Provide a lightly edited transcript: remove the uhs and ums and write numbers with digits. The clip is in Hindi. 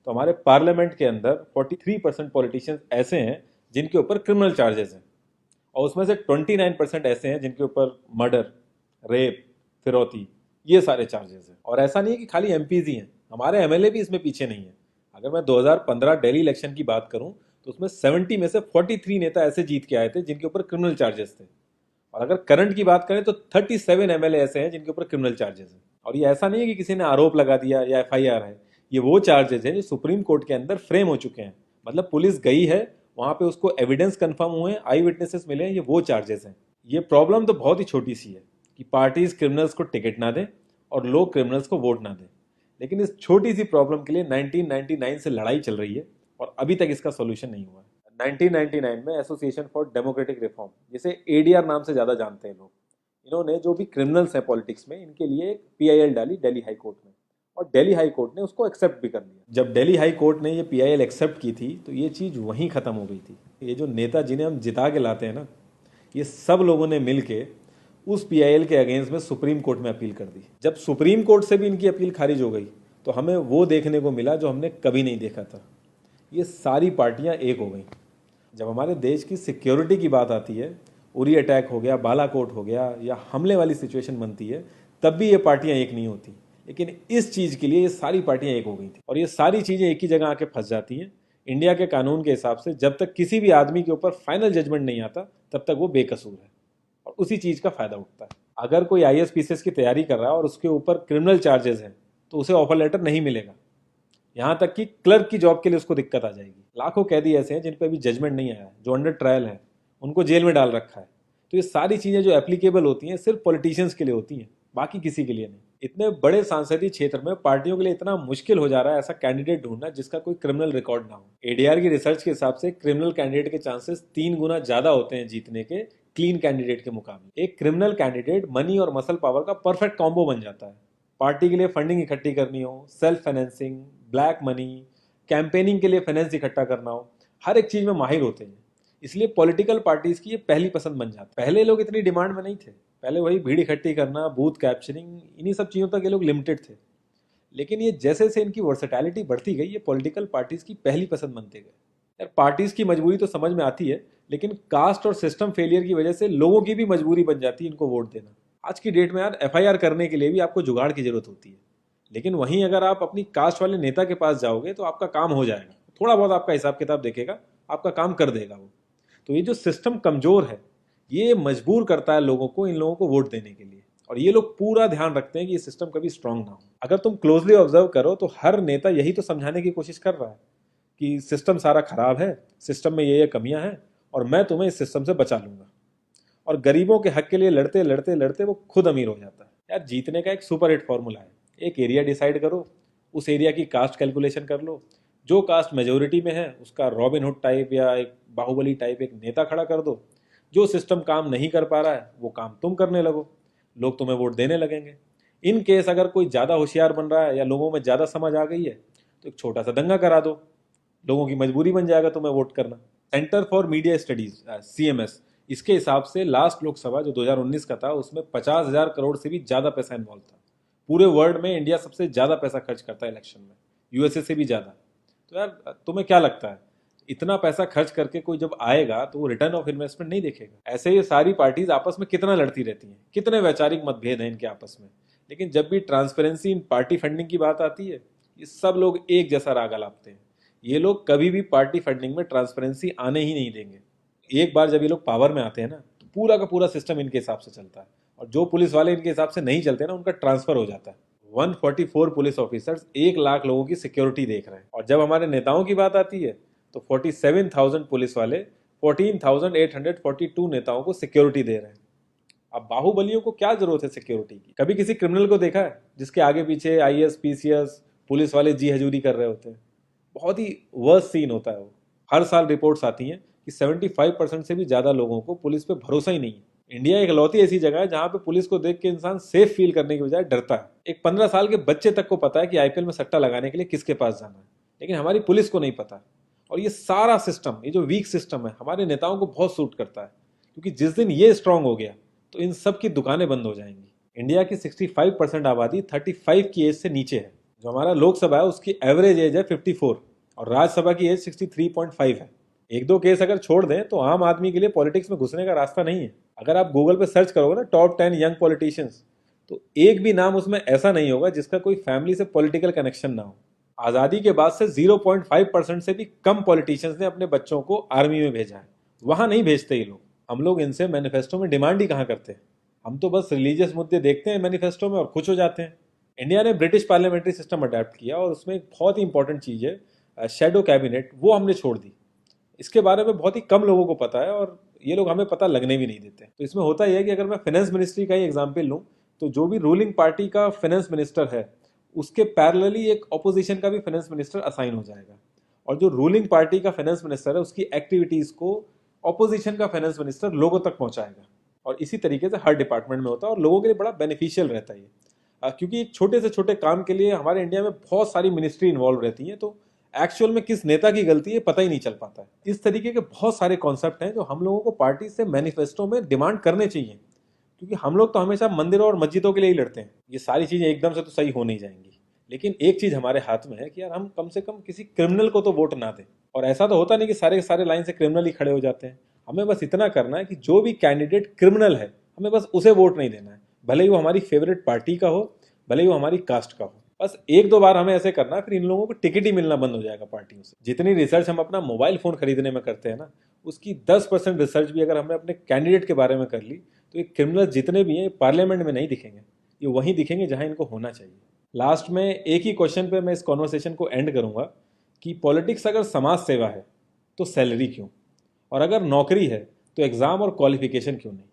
तो हमारे पार्लियामेंट के अंदर 43% पॉलिटिशियंस ऐसे हैं जिनके ऊपर क्रिमिनल चार्जेस हैं, और उसमें से 29% ऐसे हैं जिनके ऊपर मर्डर, रेप, फिरौती, ये सारे चार्जेस हैं। और ऐसा नहीं है कि खाली एमपीज ही हैं, हमारे एमएलए भी इसमें पीछे नहीं है। अगर मैं 2015 दिल्ली इलेक्शन की बात करूं तो उसमें 70 में से 43 नेता ऐसे जीत के आए थे जिनके ऊपर क्रिमिनल चार्जेस थे। और अगर करंट की बात करें तो 37 एमएलए ऐसे हैं जिनके ऊपर क्रिमिनल चार्जेस हैं। और ये ऐसा नहीं है कि किसी ने आरोप लगा दिया या एफआईआर है, ये वो चार्जेस हैं जो सुप्रीम कोर्ट के अंदर फ्रेम हो चुके हैं। मतलब पुलिस गई है वहां पे, उसको एविडेंस कंफर्म हुए, आई विटनेसेस मिले हैं, ये वो चार्जेस हैं। ये प्रॉब्लम तो बहुत ही छोटी सी है कि पार्टीज क्रिमिनल्स को टिकट ना दें और लोग क्रिमिनल्स को वोट ना दें, लेकिन इस छोटी सी प्रॉब्लम के लिए 1999 से लड़ाई चल रही है और अभी तक इसका सोल्यूशन नहीं हुआ है। 1999 में एसोसिएशन फॉर डेमोक्रेटिक रिफॉर्म, जिसे एडीआर नाम से ज़्यादा जानते हैं लोग, इन्होंने जो भी क्रिमिनल्स हैं पॉलिटिक्स में, इनके लिए एक पीआईएल डाली दिल्ली हाई कोर्ट में, और दिल्ली हाई कोर्ट ने उसको एक्सेप्ट भी कर लिया। जब दिल्ली हाई कोर्ट ने ये पीआईएल एक्सेप्ट की थी तो ये चीज़ वहीं ख़त्म हो गई थी। ये जो नेता जिन्हें हम जिता के लाते हैं ना, ये सब लोगों ने मिल के उस पीआईएल के अगेंस्ट में सुप्रीम कोर्ट में अपील कर दी। जब सुप्रीम कोर्ट से भी इनकी अपील खारिज हो गई तो हमें वो देखने को मिला जो हमने कभी नहीं देखा था, ये सारी पार्टियां एक हो गई। जब हमारे देश की सिक्योरिटी की बात आती है, उरी अटैक हो गया, बालाकोट हो गया, या हमले वाली सिचुएशन बनती है, तब भी ये पार्टियां एक नहीं होती। लेकिन इस चीज़ के लिए ये सारी पार्टियां एक हो गई थी, और ये सारी चीज़ें एक ही जगह आके फंस जाती हैं। इंडिया के कानून के हिसाब से जब तक किसी भी आदमी के ऊपर फाइनल जजमेंट नहीं आता तब तक वो बेकसूर है, और उसी चीज़ का फायदा उठता है। अगर कोई आईएएस पीसीएस की तैयारी कर रहा है और उसके ऊपर क्रिमिनल चार्जेस हैं तो उसे ऑफर लेटर नहीं मिलेगा। यहाँ तक कि क्लर्क की जॉब के लिए उसको दिक्कत आ जाएगी। लाखों कैदी ऐसे हैं जिन पर अभी जजमेंट नहीं आया है, जो अंडर ट्रायल है, उनको जेल में डाल रखा है। तो ये सारी चीज़ें जो एप्लीकेबल होती हैं सिर्फ पॉलिटिशियंस के लिए होती हैं, बाकी किसी के लिए नहीं। इतने बड़े सांसदीय क्षेत्र में पार्टियों के लिए इतना मुश्किल हो जा रहा है ऐसा कैंडिडेट ढूंढना जिसका कोई क्रिमिनल रिकॉर्ड ना हो। एडीआर की रिसर्च के हिसाब से क्रिमिनल कैंडिडेट के चांसेस 3 गुना ज्यादा होते हैं जीतने के क्लीन कैंडिडेट के मुकाबले। एक क्रिमिनल कैंडिडेट मनी और मसल पावर का परफेक्ट कॉम्बो बन जाता है। पार्टी के लिए फंडिंग इकट्ठी करनी हो, self financing, black money, campaigning के लिए फाइनेंस इकट्ठा करना हो, हर एक चीज में माहिर होते हैं। इसलिए पॉलिटिकल पार्टीज की ये पहली पसंद बन जाती है। पहले लोग इतनी डिमांड में नहीं थे, पहले वही भीड़ इकट्ठी करना, बूथ कैप्चरिंग, इन्हीं सब चीज़ों तक ये लोग लिमिटेड थे। लेकिन ये जैसे जैसे इनकी वर्सेटैलिटी बढ़ती गई, ये पॉलिटिकल पार्टीज की पहली पसंद बनते गए। यार पार्टीज की मजबूरी तो समझ में आती है, लेकिन कास्ट और सिस्टम फेलियर की वजह से लोगों की भी मजबूरी बन जाती है इनको वोट देना। आज की डेट में यार एफआईआर करने के लिए भी आपको जुगाड़ की जरूरत होती है, लेकिन वहीं अगर आप अपनी कास्ट वाले नेता के पास जाओगे तो आपका काम हो जाएगा, थोड़ा बहुत आपका हिसाब किताब देखेगा, आपका काम कर देगा वो। तो ये जो सिस्टम कमजोर है, ये मजबूर करता है लोगों को इन लोगों को वोट देने के लिए, और ये लोग पूरा ध्यान रखते हैं कि ये सिस्टम कभी स्ट्रांग ना हो। अगर तुम क्लोजली ऑब्जर्व करो तो हर नेता यही तो समझाने की कोशिश कर रहा है कि सिस्टम सारा खराब है, सिस्टम में ये कमियां हैं, और मैं तुम्हें इस सिस्टम से बचा लूंगा। और गरीबों के हक के लिए लड़ते लड़ते लड़ते वो खुद अमीर हो जाता है। यार जीतने का एक सुपर हिट फॉर्मूला है, एक एरिया डिसाइड करो, उस एरिया की कास्ट कैलकुलेशन कर लो, जो कास्ट मेजोरिटी में है उसका रॉबिन हुड टाइप या एक बाहुबली टाइप एक नेता खड़ा कर दो, जो सिस्टम काम नहीं कर पा रहा है वो काम तुम करने लगो, लोग तुम्हें वोट देने लगेंगे। इन केस अगर कोई ज़्यादा होशियार बन रहा है या लोगों में ज़्यादा समझ आ गई है तो एक छोटा सा दंगा करा दो, लोगों की मजबूरी बन जाएगा तुम्हें वोट करना। Centre for media studies CMS, इसके हिसाब से लास्ट लोकसभा जो 2019 का था उसमें 50,000 करोड़ से भी ज़्यादा पैसा इन्वॉल्व था। पूरे वर्ल्ड में इंडिया सबसे ज़्यादा पैसा खर्च करता है इलेक्शन में, यूएसए से भी ज़्यादा। तो यार तुम्हें क्या लगता है, इतना पैसा खर्च करके कोई जब आएगा तो वो रिटर्न ऑफ इन्वेस्टमेंट नहीं देखेगा? ऐसे ये सारी पार्टीज आपस में कितना लड़ती रहती हैं, कितने वैचारिक मतभेद हैं इनके आपस में, लेकिन जब भी ट्रांसपेरेंसी इन पार्टी फंडिंग की बात आती है ये सब लोग एक जैसा राग लापते हैं। ये लोग कभी भी पार्टी फंडिंग में ट्रांसपेरेंसी आने ही नहीं देंगे। एक बार जब ये लोग पावर में आते हैं ना तो पूरा का पूरा सिस्टम इनके हिसाब से चलता है, और जो पुलिस वाले इनके हिसाब से नहीं चलते ना उनका ट्रांसफर हो जाता है। 144 पुलिस ऑफिसर्स 1 लाख लोगों की सिक्योरिटी देख रहे हैं, और जब हमारे नेताओं की बात आती है तो 47,000 पुलिस वाले 14,842 नेताओं को सिक्योरिटी दे रहे हैं। अब बाहुबलियों को क्या जरूरत है सिक्योरिटी की? कभी किसी क्रिमिनल को देखा है जिसके आगे पीछे आईएएस पीसीएस पुलिस वाले जी हजूरी कर रहे होते हैं? बहुत ही वर्स्ट सीन होता है वो। हर साल रिपोर्ट्स आती हैं कि 75% से भी ज्यादा लोगों को पुलिस पे भरोसा ही नहीं है। इंडिया एक लौती ऐसी जगह है जहां पे पुलिस को देख के इंसान सेफ फील करने की बजाय डरता है। एक 15 साल के बच्चे तक को पता है कि आईपीएल में सट्टा लगाने के लिए किसके पास जाना है, लेकिन हमारी पुलिस को नहीं पता। और ये सारा सिस्टम, ये जो वीक सिस्टम है, हमारे नेताओं को बहुत सूट करता है, क्योंकि जिस दिन ये स्ट्रांग हो गया तो इन सब की दुकानें बंद हो जाएंगी। इंडिया की 65% आबादी 35 की एज से नीचे है। जो हमारा लोकसभा है उसकी एवरेज एज है 54 और राज्यसभा की एज 63.5 है। एक दो केस अगर छोड़ दें तो आम आदमी के लिए पॉलिटिक्स में घुसने का रास्ता नहीं है। अगर आप गूगल पे सर्च करोगे ना टॉप 10 यंग पॉलिटिशियंस, तो एक भी नाम उसमें ऐसा नहीं होगा जिसका कोई फैमिली से पॉलिटिकल कनेक्शन ना हो। आज़ादी के बाद से 0.5% से भी कम पॉलिटिशियंस ने अपने बच्चों को आर्मी में भेजा है। वहां नहीं भेजते ये लोग। हम लोग इनसे मैनिफेस्टो में डिमांड ही कहाँ करते हैं। हम तो बस रिलीजियस मुद्दे देखते हैं मैनिफेस्टो में और खुश हो जाते हैं। इंडिया ने ब्रिटिश पार्लियामेंट्री सिस्टम अडेप्ट किया और उसमें एक बहुत ही इंपॉर्टेंट चीज़ है शेडो कैबिनेट, वो हमने छोड़ दी। इसके बारे में बहुत ही कम लोगों को पता है और ये लोग हमें पता लगने भी नहीं देते। तो इसमें होता यह है कि अगर मैं फाइनेंस मिनिस्ट्री का ही एग्जाम्पल लूँ तो जो भी रूलिंग पार्टी का फाइनेंस मिनिस्टर है उसके पैरेलली एक ऑपोजिशन का भी फाइनेंस मिनिस्टर असाइन हो जाएगा और जो रूलिंग पार्टी का फाइनेंस मिनिस्टर है उसकी एक्टिविटीज़ को ऑपोजिशन का फाइनेंस मिनिस्टर लोगों तक पहुंचाएगा। और इसी तरीके से हर डिपार्टमेंट में होता है और लोगों के लिए बड़ा बेनिफिशियल रहता है ये। क्योंकि एक छोटे से छोटे काम के लिए हमारे इंडिया में बहुत सारी मिनिस्ट्री इन्वॉल्व रहती हैं, तो एक्चुअल में किस नेता की गलती है पता ही नहीं चल पाता है। इस तरीके के बहुत सारे कॉन्सेप्ट हैं जो हम लोगों को पार्टी से मैनिफेस्टो में डिमांड करने चाहिए, क्योंकि हम लोग तो हमेशा मंदिरों और मस्जिदों के लिए ही लड़ते हैं। ये सारी चीज़ें एकदम से तो सही हो नहीं जाएंगी, लेकिन एक चीज़ हमारे हाथ में है कि यार हम कम से कम किसी क्रिमिनल को तो वोट ना दें। और ऐसा तो होता नहीं कि सारे के सारे लाइन से क्रिमिनल ही खड़े हो जाते हैं। हमें बस इतना करना है कि जो भी कैंडिडेट क्रिमिनल है हमें बस उसे वोट नहीं देना है, भले ही वो हमारी फेवरेट पार्टी का हो, भले ही वो हमारी कास्ट का हो। बस एक दो बार हमें ऐसे करना है, फिर इन लोगों को टिकट ही मिलना बंद हो जाएगा पार्टियों से। जितनी रिसर्च हम अपना मोबाइल फोन खरीदने में करते हैं ना, उसकी 10% रिसर्च भी अगर हमने अपने कैंडिडेट के बारे में कर ली तो ये क्रिमिनल जितने भी हैं पार्लियामेंट में नहीं दिखेंगे, ये वहीं दिखेंगे जहां इनको होना चाहिए। लास्ट में एक ही क्वेश्चन पे मैं इस कॉन्वर्सेशन को एंड करूंगा कि पॉलिटिक्स अगर समाज सेवा है तो सैलरी क्यों, और अगर नौकरी है तो एग्जाम और क्वालिफिकेशन क्यों नहीं।